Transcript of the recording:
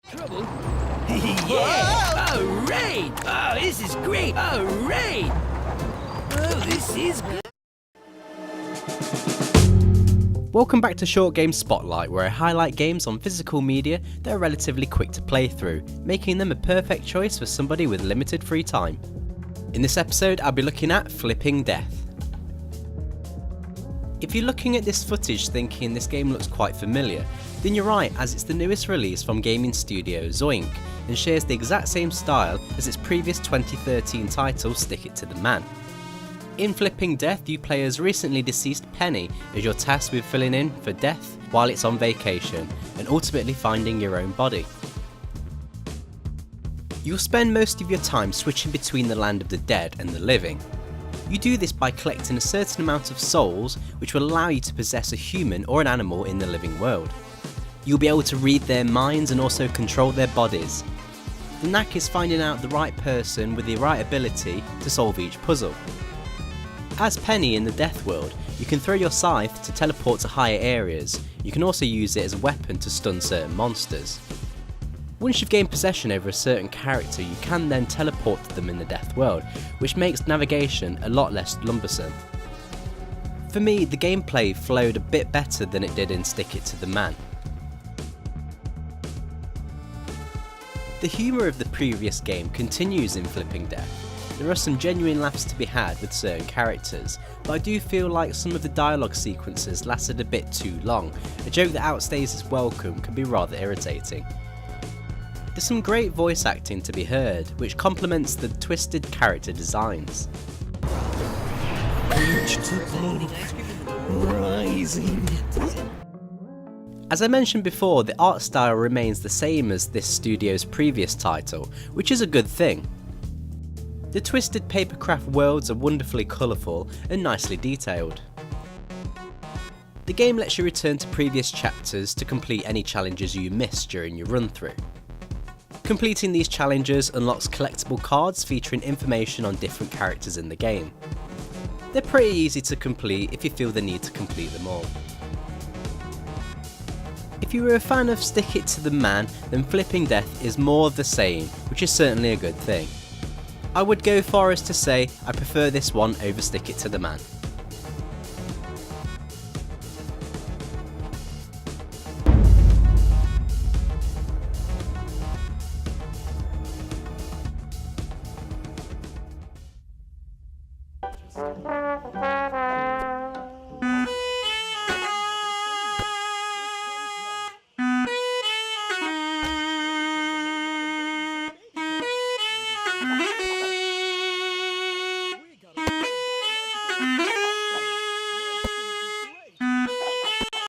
Trouble? Yeah! Alright! Oh, this is great! Alright! Oh, this is good! Welcome back to Short Game Spotlight, where I highlight games on physical media that are relatively quick to play through, making them a perfect choice for somebody with limited free time. In this episode, I'll be looking at Flipping Death. If you're looking at this footage thinking this game looks quite familiar, then you're right, as it's the newest release from gaming studio Zoink, and shares the exact same style as its previous 2013 title Stick It to the Man. In Flipping Death, you play as recently deceased Penny as you're tasked with filling in for Death while it's on vacation, and ultimately finding your own body. You'll spend most of your time switching between the land of the dead and the living. You do this by collecting a certain amount of souls, which will allow you to possess a human or an animal in the living world. You'll be able to read their minds and also control their bodies. The knack is finding out the right person with the right ability to solve each puzzle. As Penny in the Death world, you can throw your scythe to teleport to higher areas. You can also use it as a weapon to stun certain monsters. Once you've gained possession over a certain character, you can then teleport to them in the Death world, which makes navigation a lot less lumbersome. For me, the gameplay flowed a bit better than it did in Stick It to the Man. The humour of the previous game continues in Flipping Death. There are some genuine laughs to be had with certain characters, but I do feel like some of the dialogue sequences lasted a bit too long. A joke that outstays its welcome can be rather irritating. There's some great voice acting to be heard, which complements the twisted character designs. As I mentioned before, the art style remains the same as this studio's previous title, which is a good thing. The twisted papercraft worlds are wonderfully colourful and nicely detailed. The game lets you return to previous chapters to complete any challenges you missed during your run through. Completing these challenges unlocks collectible cards featuring information on different characters in the game. They're pretty easy to complete if you feel the need to complete them all. If you were a fan of Stick It to the Man, then Flipping Death is more of the same, which is certainly a good thing. I would go far as to say I prefer this one over Stick It to the Man.